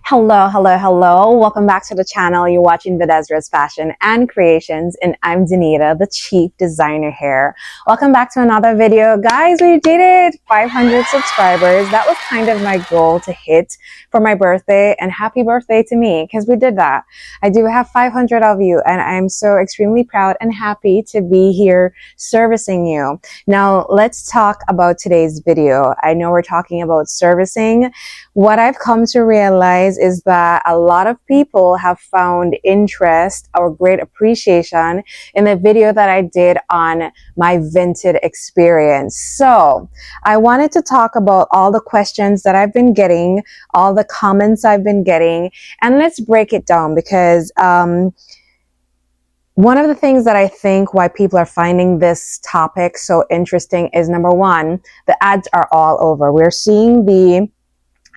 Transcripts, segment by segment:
Hello, hello, hello. Welcome back to the channel. You're watching Videzra's Fashion and Creations, and I'm Danita, the Chief Designer here. Welcome back to another video. Guys, we did it! 500 subscribers. That was kind of my goal to hit for my birthday, and happy birthday to me, because we did that. I do have 500 of you, and I'm so extremely proud and happy to be here servicing you. Now, let's talk about today's video. I know we're talking about servicing. What I've come to realize is that a lot of people have found interest or great appreciation in the video that I did on my Vinted experience. So I wanted to talk about all the questions that I've been getting, all the comments I've been getting, and let's break it down because one of the things that I think why people are finding this topic so interesting is, number one, the ads are all over. We're seeing the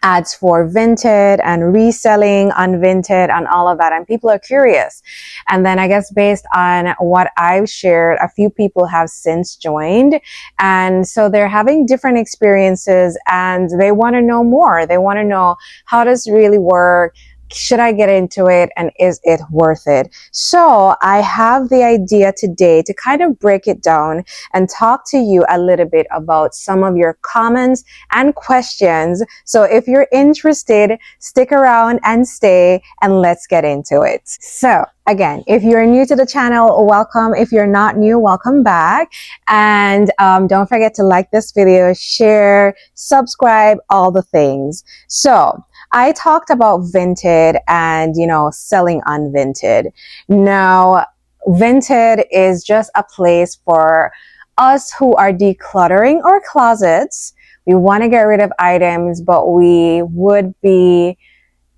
ads for Vinted and reselling on Vinted and all of that, and people are curious. And then I guess based on what I've shared, a few people have since joined, and so they're having different experiences and they want to know more. They want to know, how does it really work? Should I get into it, and is it worth it? So I have the idea today to kind of break it down and talk to you a little bit about some of your comments and questions. So if you're interested, stick around and stay, and let's get into it. So again, if you're new to the channel, welcome. If you're not new, welcome back. And don't forget to like this video, share, subscribe, all the things. So I talked about Vinted and, selling on Vinted. Now, Vinted is just a place for us who are decluttering our closets. We want to get rid of items, but we would be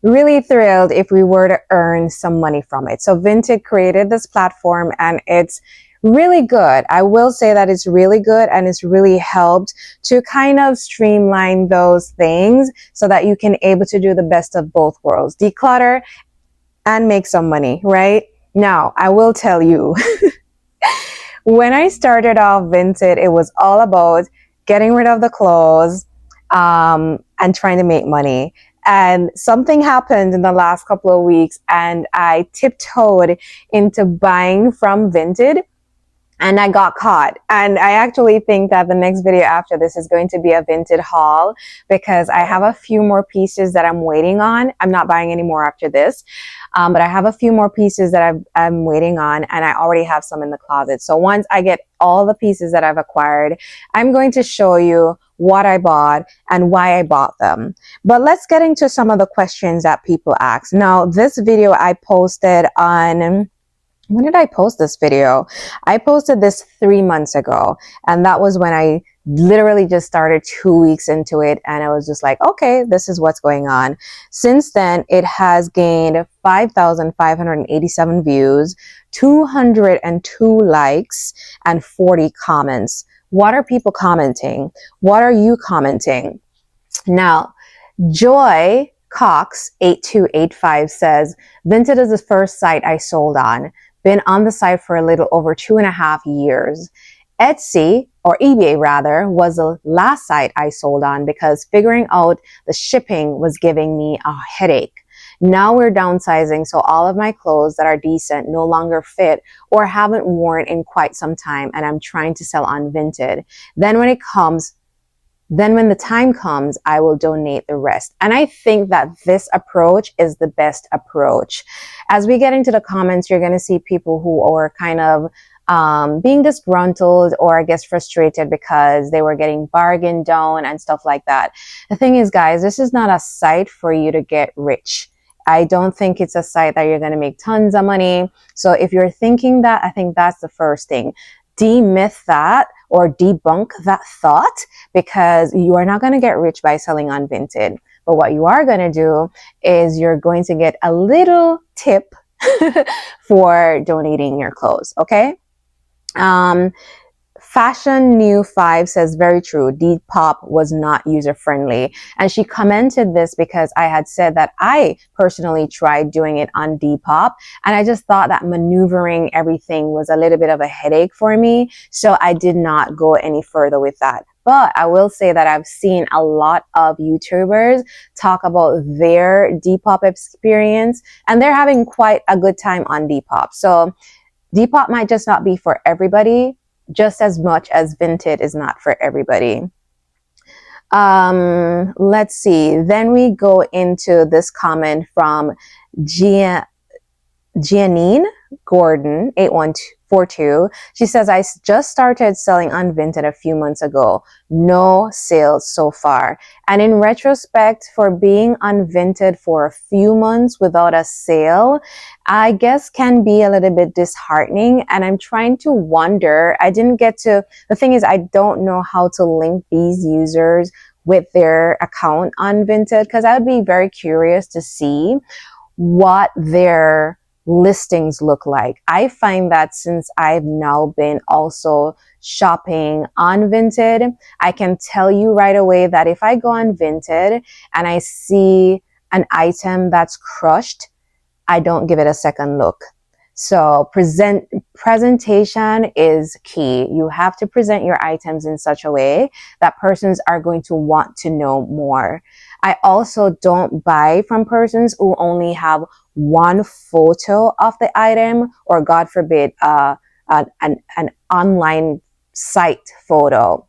really thrilled if we were to earn some money from it. So Vinted created this platform, and it's really good. I will say that it's really good, and it's really helped to kind of streamline those things so that you can able to do the best of both worlds, declutter and make some money, right? Now, I will tell you, when I started off Vinted, it was all about getting rid of the clothes and trying to make money. And something happened in the last couple of weeks, and I tiptoed into buying from Vinted, and I got caught. And I actually think that the next video after this is going to be a Vinted haul, because I have a few more pieces that I'm waiting on. I'm not buying any more after this, but I have a few more pieces that I'm waiting on, and I already have some in the closet. So once I get all the pieces that I've acquired, I'm going to show you what I bought and why I bought them. But let's get into some of the questions that people ask. Now, this video I posted on, when did I post this video? I posted this 3 months ago, and that was when I literally just started 2 weeks into it, and I was just like, okay, this is what's going on. Since then, it has gained 5,587 views, 202 likes, and 40 comments. What are people commenting? What are you commenting? Now, Joy Cox 8285 says, Vinted is the first site I sold on. Been on the site for a little over 2.5 years. Etsy, or eBay rather, was the last site I sold on because figuring out the shipping was giving me a headache. Now we're downsizing, so all of my clothes that are decent no longer fit or haven't worn in quite some time, and I'm trying to sell on Vinted. Then when the time comes, I will donate the rest. And I think that this approach is the best approach. As we get into the comments, you're going to see people who are kind of being disgruntled, or I guess frustrated because they were getting bargained down and stuff like that. The thing is, guys, this is not a site for you to get rich. I don't think it's a site that you're going to make tons of money. So if you're thinking that, I think that's the first thing. Demyth that, or debunk that thought, because you are not going to get rich by selling on Vinted. But what you are going to do is you're going to get a little tip for donating your clothes, okay? Fashion New 5 says, very true, Depop was not user-friendly. And she commented this because I had said that I personally tried doing it on Depop, and I just thought that maneuvering everything was a little bit of a headache for me, so I did not go any further with that. But I will say that I've seen a lot of YouTubers talk about their Depop experience, and they're having quite a good time on Depop. So Depop might just not be for everybody, just as much as Vinted is not for everybody. Let's see. Then we go into this comment from Giannine Gordon 8142. She says, I just started selling on Vinted a few months ago. No sales so far. And in retrospect, for being on Vinted for a few months without a sale, I guess can be a little bit disheartening. And I'm trying to wonder, the thing is, I don't know how to link these users with their account on Vinted, because I would be very curious to see what their listings look like. I find that since I've now been also shopping on Vinted, I can tell you right away that if I go on Vinted and I see an item that's crushed, I don't give it a second look. So presentation is key. You have to present your items in such a way that persons are going to want to know more. I also don't buy from persons who only have one photo of the item, or God forbid, an online site photo.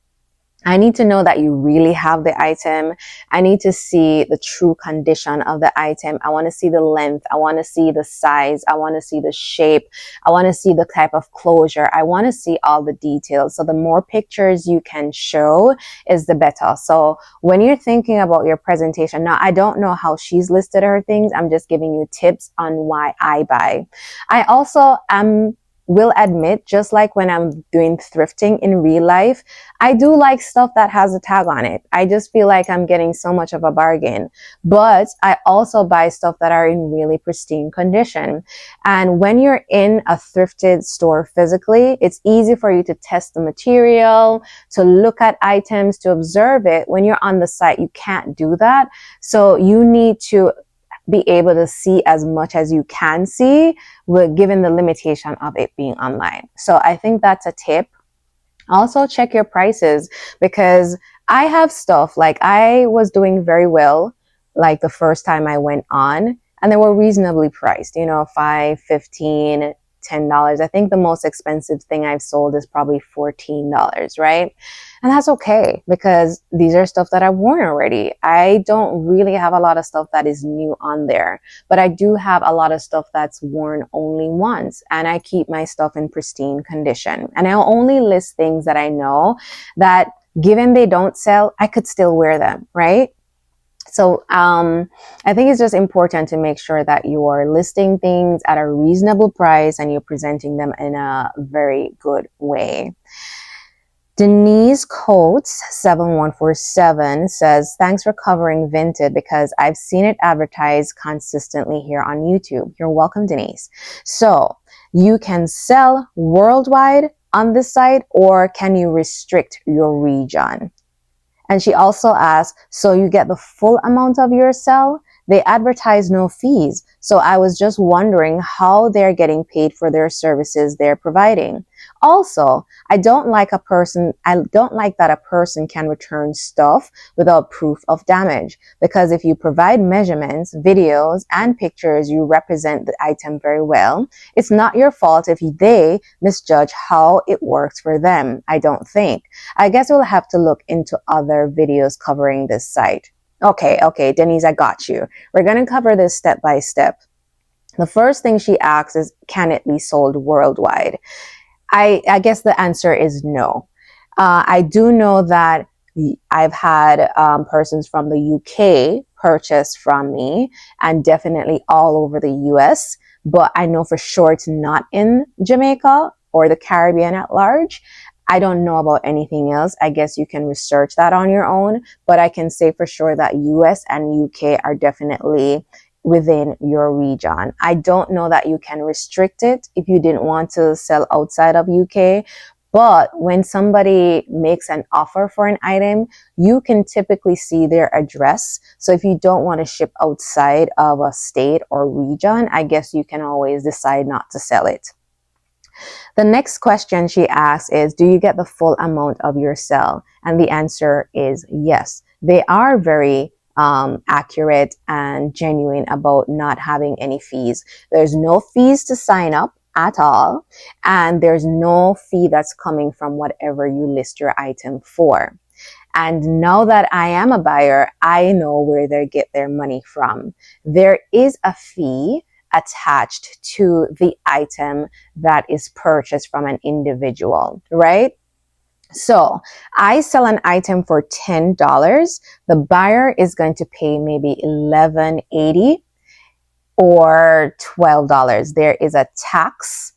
I need to know that you really have the item. I need to see the true condition of the item. I want to see the length. I want to see the size. I want to see the shape. I want to see the type of closure. I want to see all the details. So the more pictures you can show is the better. So when you're thinking about your presentation, now I don't know how she's listed her things. I'm just giving you tips on why I buy. I also will admit, just like when I'm doing thrifting in real life, I do like stuff that has a tag on it. I just feel like I'm getting so much of a bargain. But I also buy stuff that are in really pristine condition. And when you're in a thrifted store physically, it's easy for you to test the material, to look at items, to observe it. When you're on the site, you can't do that. So you need to be able to see as much as you can see, given the limitation of it being online. So I think that's a tip. Also check your prices, because I have stuff like I was doing very well like the first time I went on, and they were reasonably priced, $5, $15, $10. I think the most expensive thing I've sold is probably $14, right? And that's okay, because these are stuff that I've worn already. I don't really have a lot of stuff that is new on there, but I do have a lot of stuff that's worn only once, and I keep my stuff in pristine condition. And I'll only list things that I know that, given they don't sell, I could still wear them, right? So I think it's just important to make sure that you are listing things at a reasonable price and you're presenting them in a very good way. Denise Coates 7147 says, thanks for covering Vinted, because I've seen it advertised consistently here on YouTube. You're welcome, Denise. So you can sell worldwide on this site, or can you restrict your region? And she also asked, so you get the full amount of your sell? They advertise no fees. So I was just wondering how they're getting paid for their services they're providing. Also, I don't like that a person can return stuff without proof of damage, because if you provide measurements, videos, and pictures, you represent the item very well. It's not your fault if they misjudge how it works for them, I don't think. I guess we'll have to look into other videos covering this site. Okay, Denise, I got you. We're going to cover this step by step. The first thing she asks is, can it be sold worldwide? I guess the answer is no. I do know that I've had persons from the UK purchase from me, and definitely all over the US, but I know for sure it's not in Jamaica or the Caribbean at large. I don't know about anything else. I guess you can research that on your own, but I can say for sure that US and UK are definitely within your region. I don't know that you can restrict it if you didn't want to sell outside of UK, but when somebody makes an offer for an item, you can typically see their address. So if you don't want to ship outside of a state or region, I guess you can always decide not to sell it. The next question she asks is, do you get the full amount of your sale? And the answer is yes. They are very accurate and genuine about not having any fees. There's no fees to sign up at all, and there's no fee that's coming from whatever you list your item for. And now that I am a buyer, I know where they get their money from. There is a fee attached to the item that is purchased from an individual, right? So I sell an item for $10. The buyer is going to pay maybe $11.80 or $12. There is a tax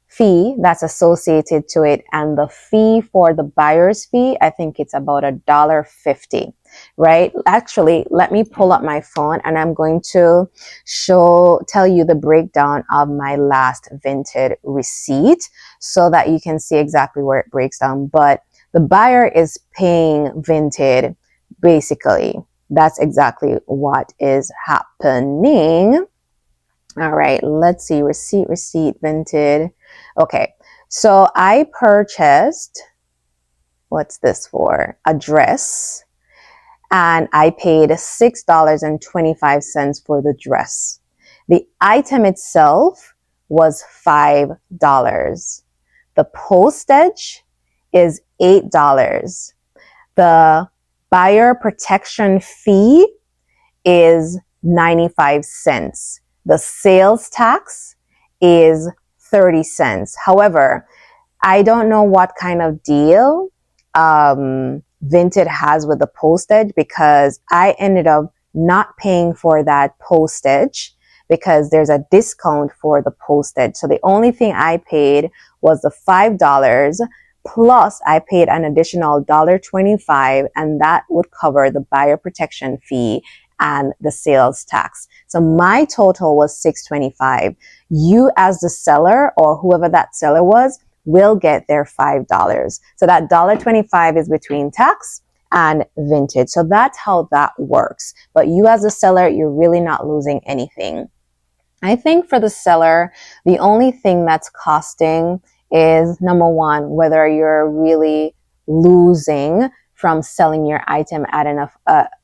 fee that's associated to it, and the fee for the buyer's fee, I think it's about $1.50, right? Actually, let me pull up my phone and I'm going to tell you the breakdown of my last Vinted receipt so that you can see exactly where it breaks down. But the buyer is paying Vinted, basically. That's exactly what is happening. All right, let's see. Receipt, Vinted. Okay, so I purchased, what's this for? A dress, and I paid $6.25 for the dress. The item itself was $5. The postage is $8. The buyer protection fee is 95 cents. The sales tax is 30 cents. However, I don't know what kind of deal Vinted has with the postage, because I ended up not paying for that postage because there's a discount for the postage. So the only thing I paid was the $5, plus I paid an additional $1.25, and that would cover the buyer protection fee and the sales tax. So my total was $6.25. You as the seller, or whoever that seller was, will get their $5. So that $1.25 is between tax and Vinted. So that's how that works. But you as a seller, you're really not losing anything. I think for the seller, the only thing that's costing is, number one, whether you're really losing from selling your item at an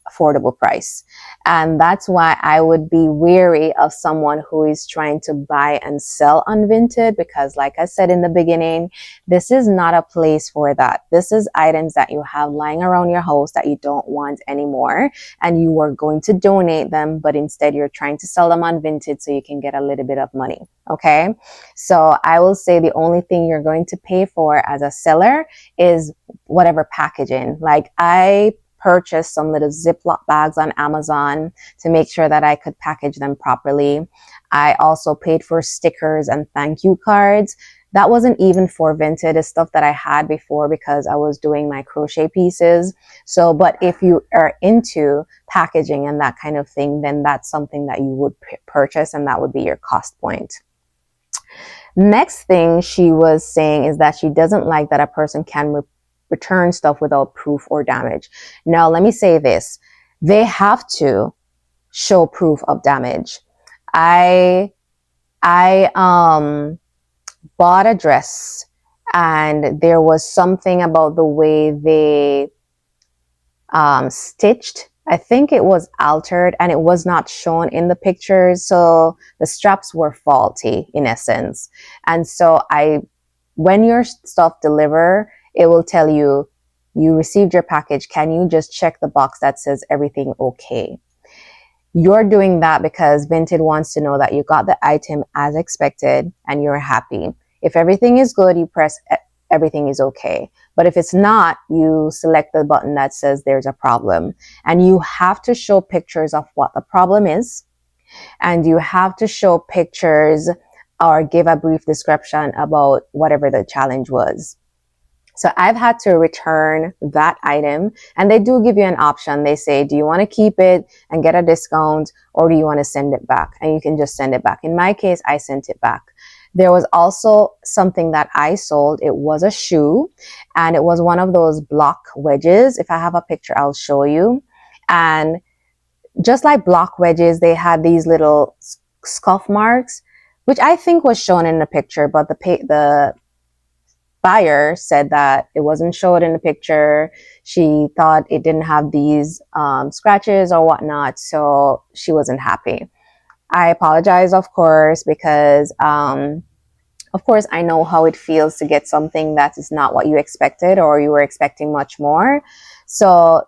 affordable price. And that's why I would be wary of someone who is trying to buy and sell on Vinted, because like I said in the beginning, this is not a place for that. This is items that you have lying around your house that you don't want anymore, and you are going to donate them, but instead you're trying to sell them on Vinted so you can get a little bit of money. Okay. So I will say the only thing you're going to pay for as a seller is whatever packaging. Like I purchased some little Ziploc bags on Amazon to make sure that I could package them properly. I also paid for stickers and thank you cards. That wasn't even for Vinted. It's stuff that I had before because I was doing my crochet pieces. So, but if you are into packaging and that kind of thing, then that's something that you would purchase, and that would be your cost point. Next thing she was saying is that she doesn't like that a person can return stuff without proof or damage. Now, let me say this. They have to show proof of damage. I bought a dress, and there was something about the way they stitched. I think it was altered and it was not shown in the pictures. So the straps were faulty in essence. And so when your stuff deliver, it will tell you, you received your package. Can you just check the box that says everything okay? You're doing that because Vinted wants to know that you got the item as expected and you're happy. If everything is good, you press everything is okay. But if it's not, you select the button that says there's a problem. And you have to show pictures of what the problem is. And you have to show pictures or give a brief description about whatever the challenge was. So I've had to return that item, and they do give you an option. They say, do you want to keep it and get a discount, or do you want to send it back? And you can just send it back. In my case, I sent it back. There was also something that I sold. It was a shoe, and it was one of those block wedges. If I have a picture, I'll show you. And just like block wedges, they had these little scuff marks. which I think was shown in the picture, but the buyer said that it wasn't showed in the picture. She thought it didn't have these scratches or whatnot, so she wasn't happy. I apologize, of course, because of course, I know how it feels to get something that is not what you expected or you were expecting much more. So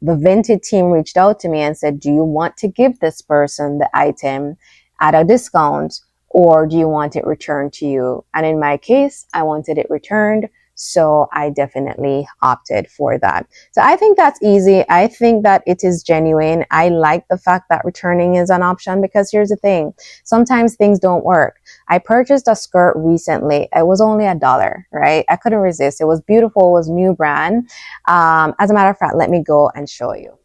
the Vinted team reached out to me and said, do you want to give this person the item at a discount, or do you want it returned to you? And in my case, I wanted it returned. So I definitely opted for that. So I think that's easy. I think that it is genuine. I like the fact that returning is an option, because here's the thing. Sometimes things don't work. I purchased a skirt recently. It was only $1, right? I couldn't resist. It was beautiful. It was new brand. As a matter of fact, let me go and show you.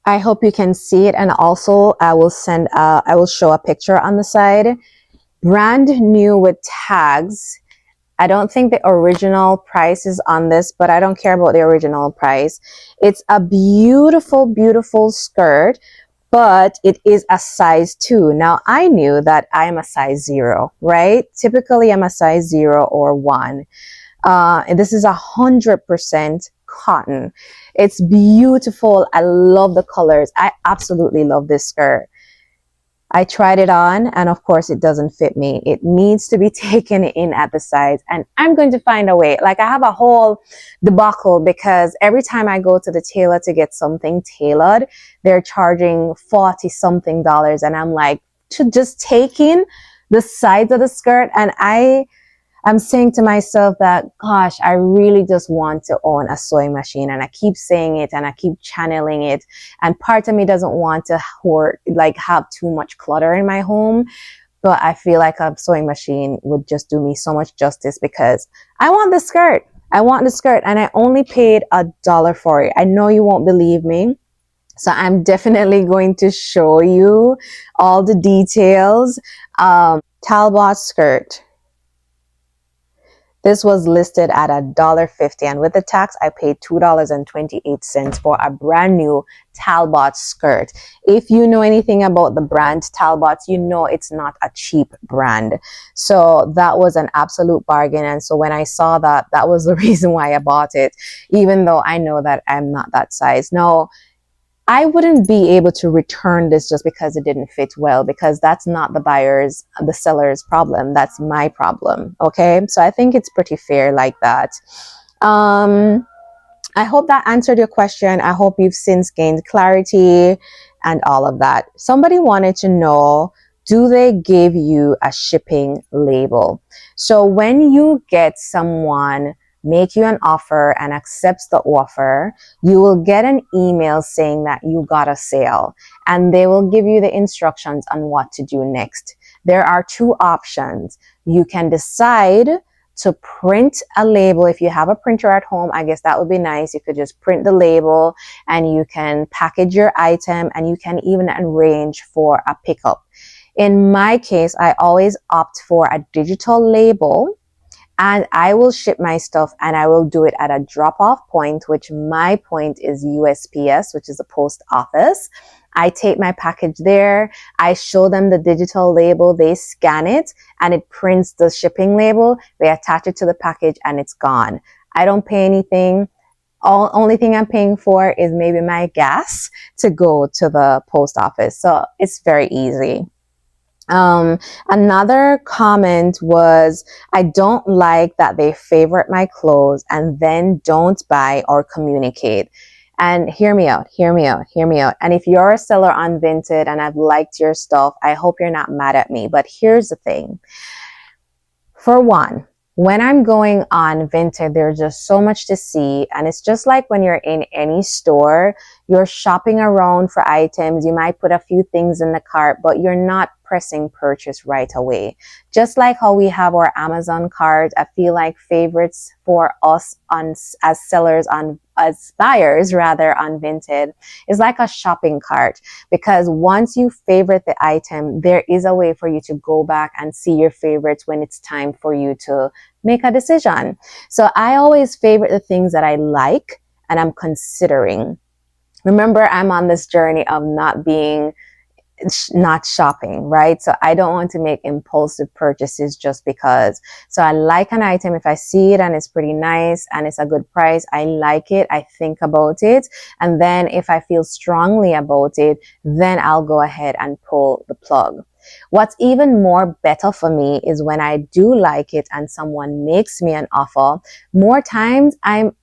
I hope you can see it. And also I will show a picture on the side. Brand new with tags. I don't think the original price is on this, but I don't care about the original price. It's a beautiful, beautiful skirt, but it is a size 2. Now, I knew that I am a size 0, right? Typically, I'm a size 0 or 1. And this is 100% cotton. It's beautiful. I love the colors. I absolutely love this skirt. I tried it on, and of course it doesn't fit me. It needs to be taken in at the size, and I'm going to find a way. Like, I have a whole debacle because every time I go to the tailor to get something tailored, they're charging 40 something dollars, and I'm like, to just take in the sides of the skirt. And I'm saying to myself that, gosh, I really just want to own a sewing machine. And I keep saying it and I keep channeling it. And part of me doesn't want to have too much clutter in my home. But I feel like a sewing machine would just do me so much justice, because I want the skirt. I want the skirt, and I only paid $1 for it. I know you won't believe me. So I'm definitely going to show you all the details. Talbot skirt. This was listed at $1.50, and with the tax, I paid $2.28 for a brand new Talbot skirt. If you know anything about the brand Talbot, you know it's not a cheap brand. So that was an absolute bargain. And so when I saw that, that was the reason why I bought it, even though I know that I'm not that size. Now, I wouldn't be able to return this just because it didn't fit well, because that's not the seller's problem. That's my problem. Okay. So I think it's pretty fair like that. I hope that answered your question. I hope you've since gained clarity and all of that. Somebody wanted to know, do they give you a shipping label? So when you get someone make you an offer and accepts the offer, you will get an email saying that you got a sale, and they will give you the instructions on what to do next. There are two options. You can decide to print a label. If you have a printer at home, I guess that would be nice. You could just print the label and you can package your item, and you can even arrange for a pickup. In my case, I always opt for a digital label, and I will ship my stuff, and I will do it at a drop-off point, which my point is USPS, which is the post office. I take my package there. I show them the digital label. They scan it and it prints the shipping label. They attach it to the package and it's gone. I don't pay anything. Only thing I'm paying for is maybe my gas to go to the post office. So it's very easy. Another comment was, I don't like that they favorite my clothes and then don't buy or communicate. And hear me out, hear me out, hear me out. And if you're a seller on Vinted and I've liked your stuff, I hope you're not mad at me. But here's the thing. For one, when I'm going on Vinted, there's just so much to see. And it's just like when you're in any store, you're shopping around for items. You might put a few things in the cart, but you're not pressing purchase right away. Just like how we have our Amazon cart, I feel like favorites for us as sellers, as buyers rather, on Vinted is like a shopping cart, because once you favorite the item, there is a way for you to go back and see your favorites when it's time for you to make a decision. So I always favorite the things that I like and I'm considering. Remember, I'm on this journey of not being not shopping, right? So I don't want to make impulsive purchases just because. So I like an item. If I see it and it's pretty nice and it's a good price, I like it. I think about it. And then if I feel strongly about it, then I'll go ahead and pull the plug. What's even more better for me is when I do like it and someone makes me an offer. More times I'm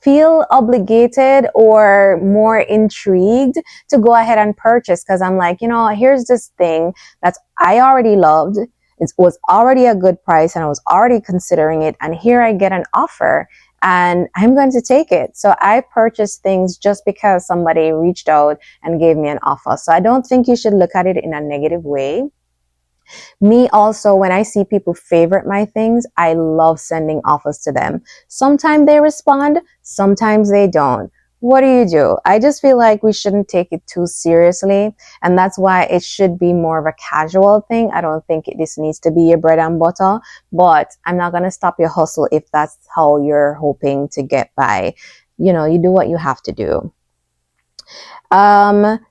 feel obligated or more intrigued to go ahead and purchase, because I'm like, here's this thing that I already loved. It was already a good price and I was already considering it. And here I get an offer and I'm going to take it. So I purchase things just because somebody reached out and gave me an offer. So I don't think you should look at it in a negative way. Me also, when I see people favorite my things, I love sending offers to them. Sometimes they respond, sometimes they don't. What do? I just feel like we shouldn't take it too seriously. And that's why it should be more of a casual thing. I don't think this needs to be your bread and butter, but I'm not going to stop your hustle if that's how you're hoping to get by. You do what you have to do.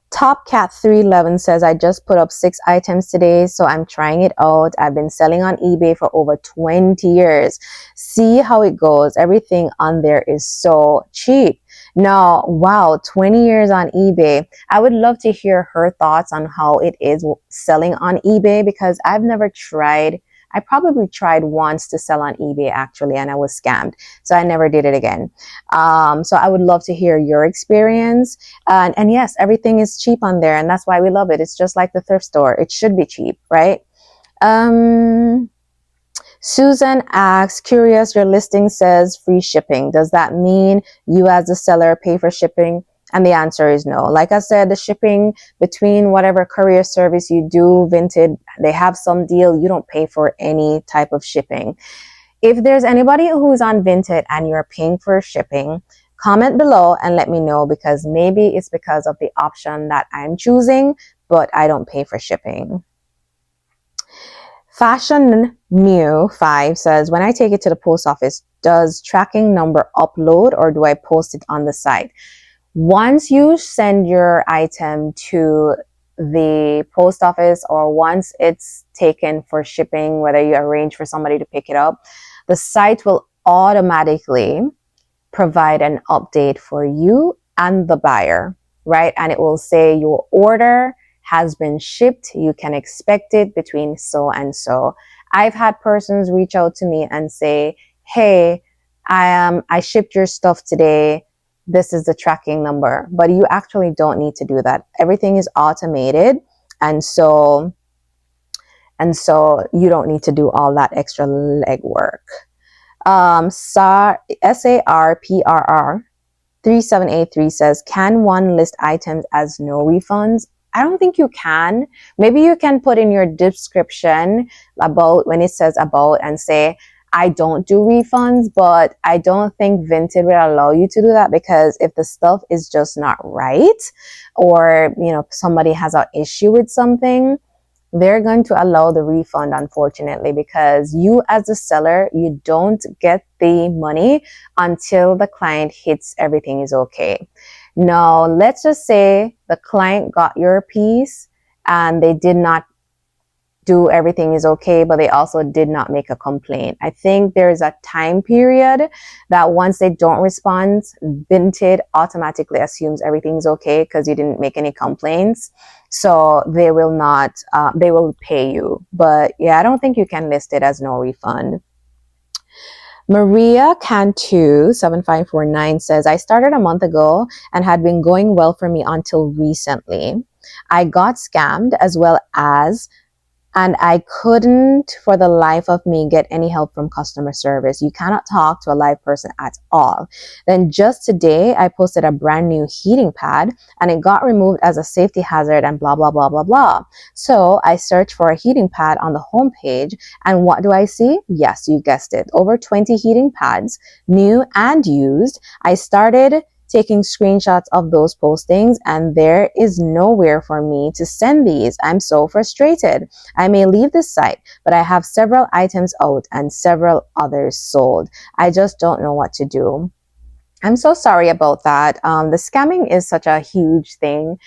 Top Cat 311 says, I just put up 6 items today, so I'm trying it out. I've been selling on eBay for over 20 years. See how it goes. Everything on there is so cheap. Now, wow, 20 years on eBay. I would love to hear her thoughts on how it is selling on eBay, because I've never tried. I probably tried once to sell on eBay actually, and I was scammed. So I never did it again. So I would love to hear your experience. And yes, everything is cheap on there, and that's why we love it. It's just like the thrift store. It should be cheap, right? Susan asks, curious, your listing says free shipping. Does that mean you as the seller pay for shipping? And the answer is no. Like I said, the shipping between whatever courier service you do, Vinted, they have some deal. You don't pay for any type of shipping. If there's anybody who's on Vinted and you're paying for shipping, comment below and let me know, because maybe it's because of the option that I'm choosing, but I don't pay for shipping. Fashion Mew 5 says, when I take it to the post office, does tracking number upload or do I post it on the site? Once you send your item to the post office, or once it's taken for shipping, whether you arrange for somebody to pick it up, the site will automatically provide an update for you and the buyer, right? And it will say your order has been shipped. You can expect it between so and so. I've had persons reach out to me and say, hey, I shipped your stuff today. This is the tracking number. But you actually don't need to do that. Everything is automated. And so you don't need to do all that extra legwork. SARPRR 3783 says, can one list items as no refunds? I don't think you can. Maybe you can put in your description about, when it says about, and say, I don't do refunds, but I don't think Vinted will allow you to do that, because if the stuff is just not right, or somebody has an issue with something, they're going to allow the refund, unfortunately, because you as the seller, you don't get the money until the client hits everything is okay. Now, let's just say the client got your piece and they did not do everything is okay, but they also did not make a complaint. I think there's a time period that once they don't respond, Vinted automatically assumes everything's okay because you didn't make any complaints. So they will not, they will pay you. But yeah, I don't think you can list it as no refund. Maria Cantu 7549 says, I started a month ago and had been going well for me until recently. I got scammed and I couldn't for the life of me get any help from customer service. You cannot talk to a live person at all. Then just today, I posted a brand new heating pad and it got removed as a safety hazard and blah, blah, blah, blah, blah. So I searched for a heating pad on the homepage, and what do I see? Yes, you guessed it. Over 20 heating pads, new and used. I started taking screenshots of those postings, and there is nowhere for me to send these. I'm so frustrated. I may leave this site, but I have several items out and several others sold. I just don't know what to do. I'm so sorry about that. The scamming is such a huge thing.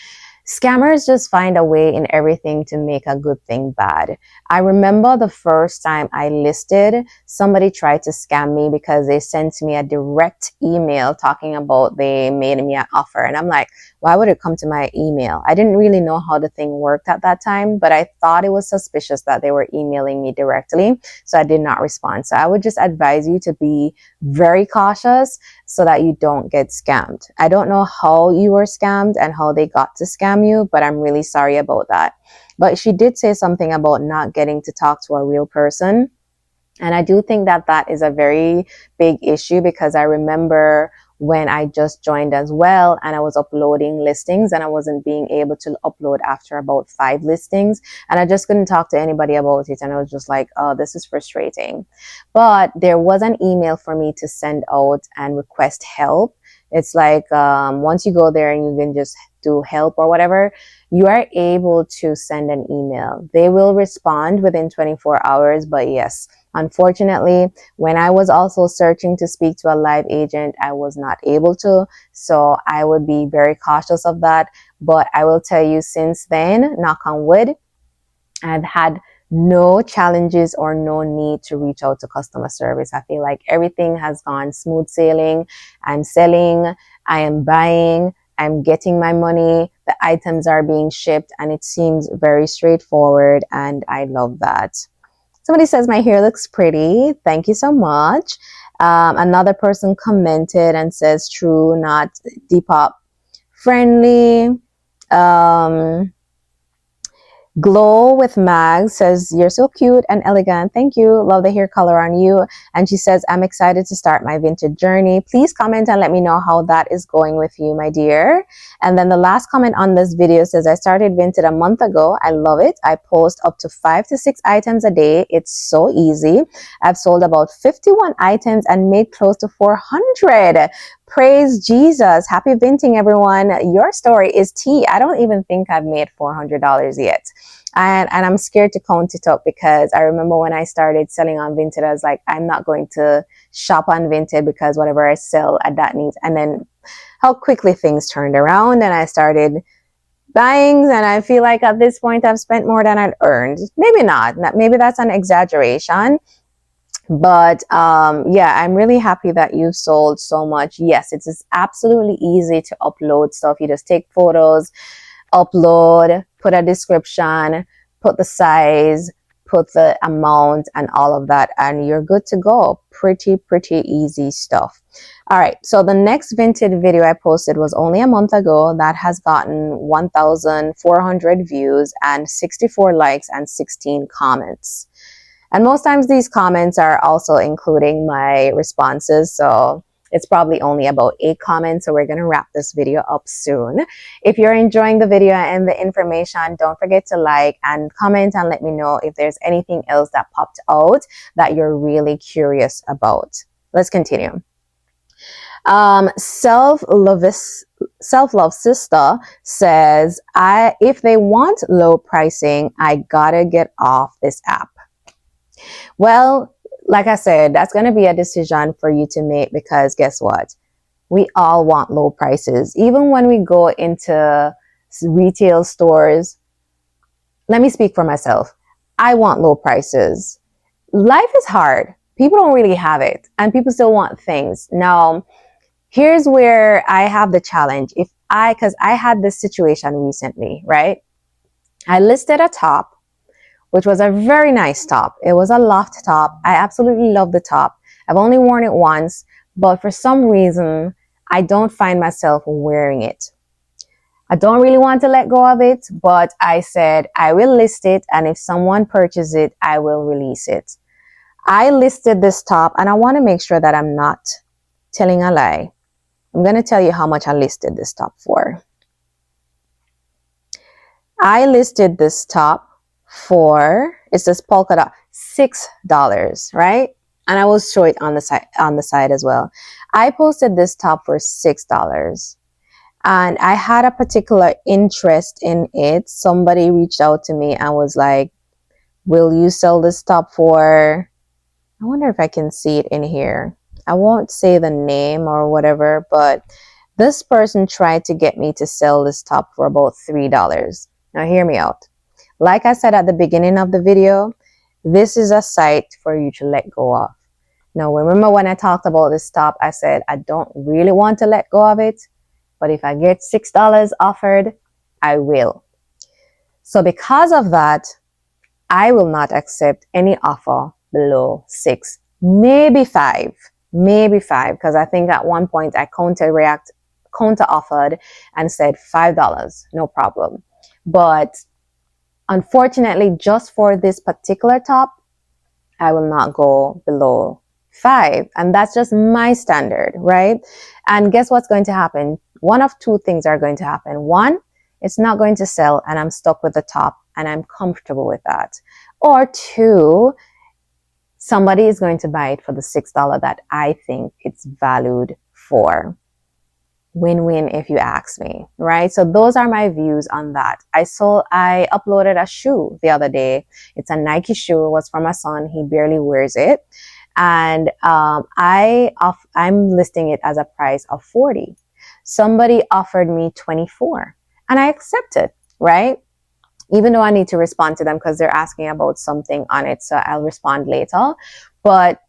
Scammers just find a way in everything to make a good thing bad. I remember the first time I listed, somebody tried to scam me because they sent me a direct email talking about they made me an offer. And I'm like, why would it come to my email? I didn't really know how the thing worked at that time, but I thought it was suspicious that they were emailing me directly. So I did not respond. So I would just advise you to be very cautious so that you don't get scammed. I don't know how you were scammed and how they got to scam you, but I'm really sorry about that. But she did say something about not getting to talk to a real person. And I do think that that is a very big issue, because I remember when I just joined as well and I was uploading listings and I wasn't being able to upload after about 5 listings, and I just couldn't talk to anybody about it. And I was just like, oh, this is frustrating. But there was an email for me to send out and request help. It's like once you go there and you can just do help or whatever, you are able to send an email. They will respond within 24 hours. But yes, unfortunately, when I was also searching to speak to a live agent, I was not able to. So I would be very cautious of that. But I will tell you, since then, knock on wood, I've had no challenges or no need to reach out to customer service. I feel like everything has gone smooth sailing. I'm selling, I am buying, I'm getting my money, the items are being shipped, and it seems very straightforward, and I love that. Somebody says my hair looks pretty. Thank you so much. Another person commented and says, true, not Depop friendly. Glow with Mag says, you're so cute and elegant. Thank you. Love the hair color on you. And she says, I'm excited to start my Vinted journey. Please comment and let me know how that is going with you, my dear. And then the last comment on this video says, I started Vinted a month ago. I love it. I post up to 5 to 6 items a day. It's so easy. I've sold about 51 items and made close to 400. Praise Jesus. Happy venting, everyone. Your story is tea. I don't even think I've made $400 yet. And I'm scared to count it up, because I remember when I started selling on Vinted, I was like, I'm not going to shop on Vinted because whatever I sell at that needs. And then how quickly things turned around and I started buying. And I feel like at this point I've spent more than I've earned. Maybe not. Maybe that's an exaggeration. But yeah, I'm really happy that you've sold so much. Yes, it's just absolutely easy to upload stuff. You just take photos, upload, put a description, put the size, put the amount and all of that, and you're good to go. Pretty easy stuff. All right, so the next Vinted video I posted was only a month ago. That has gotten 1,400 views and 64 likes and 16 comments. And most times these comments are also including my responses, so it's probably only about 8 comments, so we're going to wrap this video up soon. If you're enjoying the video and the information, don't forget to like and comment and let me know if there's anything else that popped out that you're really curious about. Let's continue. Self-love sister says, if they want low pricing, I gotta get off this app. Well, like I said, that's going to be a decision for you to make, because guess what? We all want low prices. Even when we go into retail stores, let me speak for myself. I want low prices. Life is hard. People don't really have it, and people still want things. Now, here's where I have the challenge. Because I had this situation recently, right? I listed a top, which was a very nice top. It was a loft top. I absolutely love the top. I've only worn it once, but for some reason, I don't find myself wearing it. I don't really want to let go of it, but I said I will list it, and if someone purchases it, I will release it. I listed this top, and I want to make sure that I'm not telling a lie. I'm going to tell you how much I listed this top for. I listed this top for, it's this polka dot, $6, right? And I will show it on the side as well. I posted this top for $6, and I had a particular interest in it. Somebody reached out to me and was like, will you sell this top for, I wonder if I can see it in here. I won't say the name or whatever, but This person tried to get me to sell this top for about $3. Now hear me out. Like I said at the beginning of the video, this is a site for you to let go of. Now remember when I talked about this top, I said I don't really want to let go of it, but if I get $6 offered, I will. So because of that, I will not accept any offer below 6, maybe 5, because I think at one point I counter offered and said $5, no problem. But unfortunately, just for this particular top, I will not go below 5. And that's just my standard, right? And guess what's going to happen? One of two things are going to happen. One, it's not going to sell and I'm stuck with the top and I'm comfortable with that. Or two, somebody is going to buy it for the $6 that I think it's valued for. Win-win if you ask me, right? So those are my views on that. I uploaded a shoe the other day. It's a Nike shoe. It was for my son. He barely wears it. And I'm listing it as a price of $40. Somebody offered me $24 and I accepted, right? Even though I need to respond to them because they're asking about something on it. So I'll respond later. But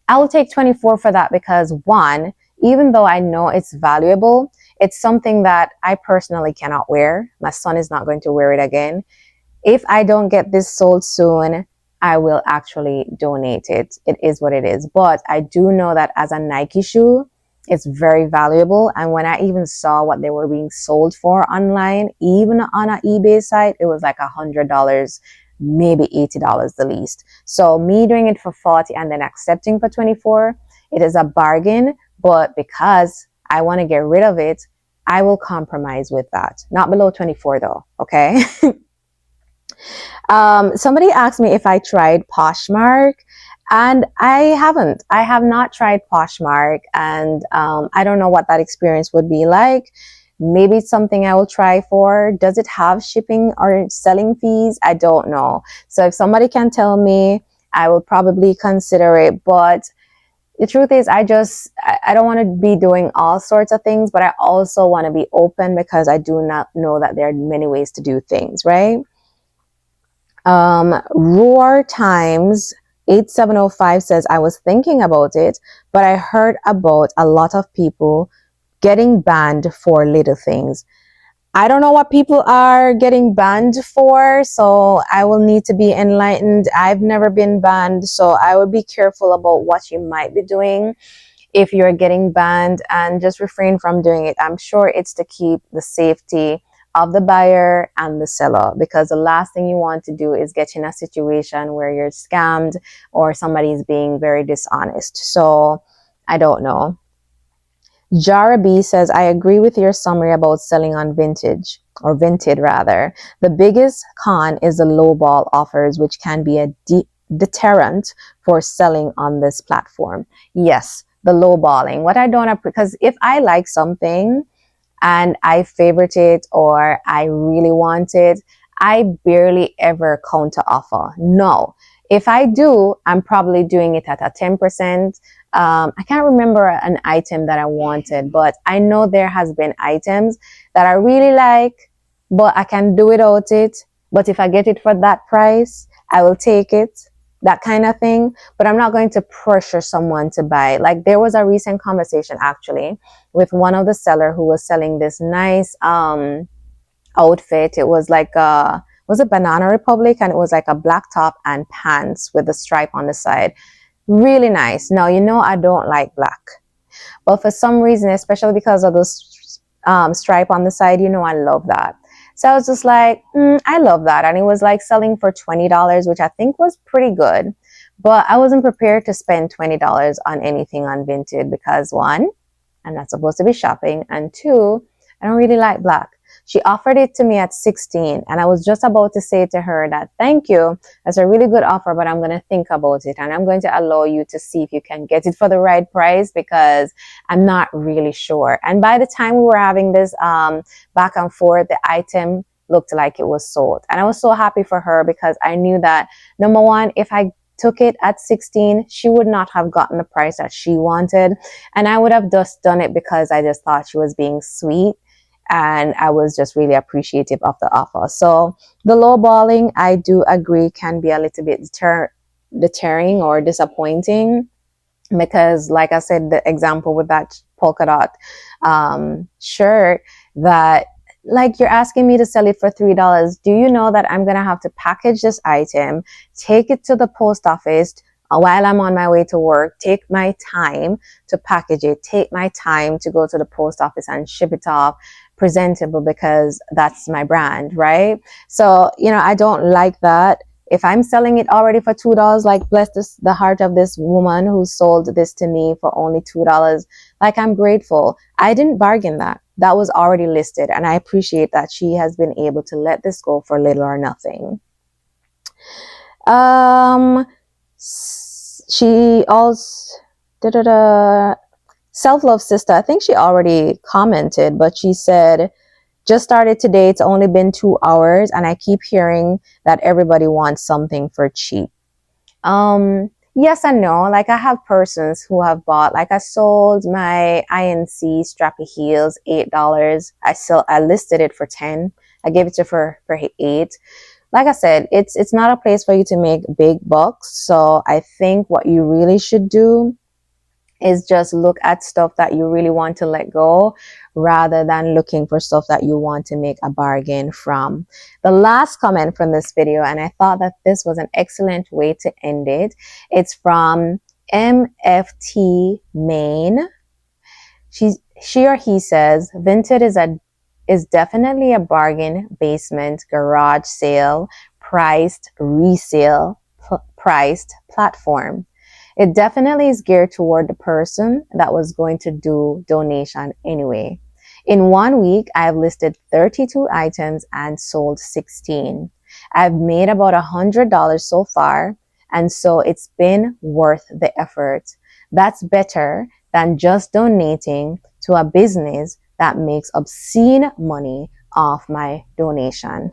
I will take $24 for that because one, even though I know it's valuable, it's something that I personally cannot wear. My son is not going to wear it again. If I don't get this sold soon, I will actually donate it. It is what it is. But I do know that as a Nike shoe, it's very valuable. And when I even saw what they were being sold for online, even on an eBay site, it was like $100, maybe $80 the least. So me doing it for $40 and then accepting for $24, it is a bargain. But because I want to get rid of it, I will compromise with that. Not below $24 though, okay? Somebody asked me if I tried Poshmark, and I haven't. I have not tried Poshmark, and I don't know what that experience would be like. Maybe it's something I will try for. Does it have shipping or selling fees? I don't know. So if somebody can tell me, I will probably consider it. But the truth is, I don't want to be doing all sorts of things, but I also want to be open because I do not know that there are many ways to do things, right? Roar Times 8705 says, I was thinking about it, but I heard about a lot of people getting banned for little things. I don't know what people are getting banned for, so I will need to be enlightened. I've never been banned, so I would be careful about what you might be doing if you're getting banned, and just refrain from doing it. I'm sure it's to keep the safety of the buyer and the seller, because the last thing you want to do is get in a situation where you're scammed or somebody's being very dishonest. So I don't know. Jara B says, I agree with your summary about selling on Vinted rather. The biggest con is the lowball offers, which can be a deterrent for selling on this platform. Yes, the lowballing. What I don't, because if I like something and I favorite it or I really want it, I barely ever counter offer. No. If I do, I'm probably doing it at a 10%. I can't remember an item that I wanted, but I know there has been items that I really like, but I can do without it. But if I get it for that price, I will take it. That kind of thing. But I'm not going to pressure someone to buy. Like there was a recent conversation actually with one of the seller who was selling this nice outfit. It was like was it Banana Republic, and it was like a black top and pants with a stripe on the side. Really nice. Now, you know, I don't like black, but for some reason, especially because of those stripe on the side, you know, I love that. So I was just like, I love that. And it was like selling for $20, which I think was pretty good. But I wasn't prepared to spend $20 on anything on Vinted because one, I'm not supposed to be shopping. And two, I don't really like black. She offered it to me at 16, and I was just about to say to her that thank you, that's a really good offer, but I'm going to think about it and I'm going to allow you to see if you can get it for the right price because I'm not really sure. And by the time we were having this back and forth, the item looked like it was sold, and I was so happy for her because I knew that number one, if I took it at 16, she would not have gotten the price that she wanted. And I would have just done it because I just thought she was being sweet. And I was just really appreciative of the offer. So the lowballing, I do agree, can be a little bit deterring or disappointing, because like I said, the example with that polka dot shirt, that like, you're asking me to sell it for $3. Do you know that I'm gonna have to package this item, take it to the post office while I'm on my way to work, take my time to package it, take my time to go to the post office and ship it off presentable, because that's my brand, right? So, I don't like that. If I'm selling it already for $2, like, bless the heart of this woman who sold this to me for only $2. Like, I'm grateful. I didn't bargain that. That was already listed. And I appreciate that she has been able to let this go for little or nothing. She also, self-love sister, I think she already commented, but she said, just started today. It's only been 2 hours and I keep hearing that everybody wants something for cheap. Yes and no. Like, I have persons who have bought, like, I sold my INC strappy heels, $8. I listed it for 10. I gave it to her for 8. Like I said, it's not a place for you to make big bucks. So I think what you really should do is just look at stuff that you really want to let go, rather than looking for stuff that you want to make a bargain from. The last comment from this video, and I thought that this was an excellent way to end it. It's from MFT Main. She or he says, Vinted is definitely a bargain basement garage sale priced resale priced platform. It definitely is geared toward the person that was going to do donation anyway. In 1 week, I've listed 32 items and sold 16. I've made about $100 so far, and so it's been worth the effort. That's better than just donating to a business that makes obscene money off my donation.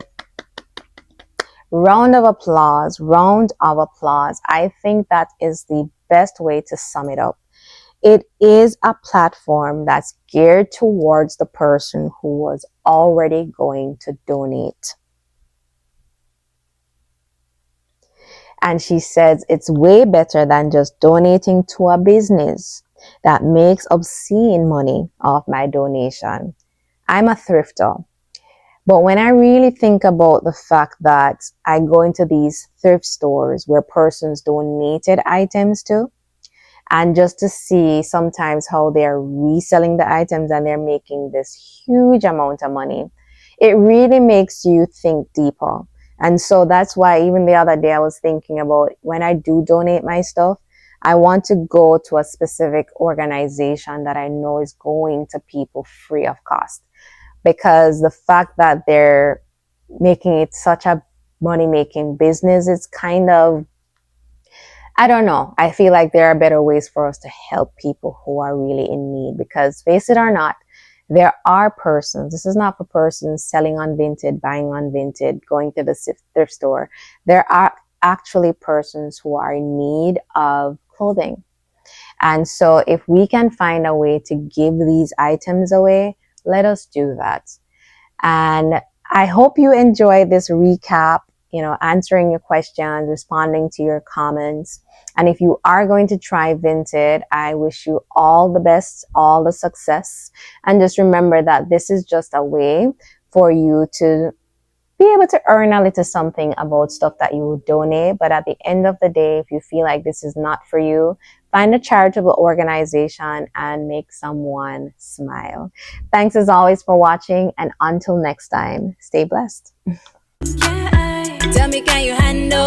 Round of applause, round of applause. I think that is the best way to sum it up. It is a platform that's geared towards the person who was already going to donate. And she says it's way better than just donating to a business that makes obscene money off my donation. I'm a thrifter. But when I really think about the fact that I go into these thrift stores where persons donated items to, and just to see sometimes how they're reselling the items and they're making this huge amount of money, it really makes you think deeper. And so that's why even the other day I was thinking about, when I do donate my stuff, I want to go to a specific organization that I know is going to people free of cost. Because the fact that they're making it such a money-making business, it's kind of, I don't know. I feel like there are better ways for us to help people who are really in need. Because face it or not, there are persons, this is not for persons selling on Vinted, buying on Vinted, going to the thrift store. There are actually persons who are in need of clothing. And so if we can find a way to give these items away, let us do that. And I hope you enjoyed this recap, answering your questions, responding to your comments. And if you are going to try Vinted, I wish you all the best, all the success. And just remember that this is just a way for you to be able to earn a little something about stuff that you would donate. But at the end of the day, if you feel like this is not for you, find a charitable organization and make someone smile. Thanks as always for watching, and until next time, stay blessed. Tell me, can you handle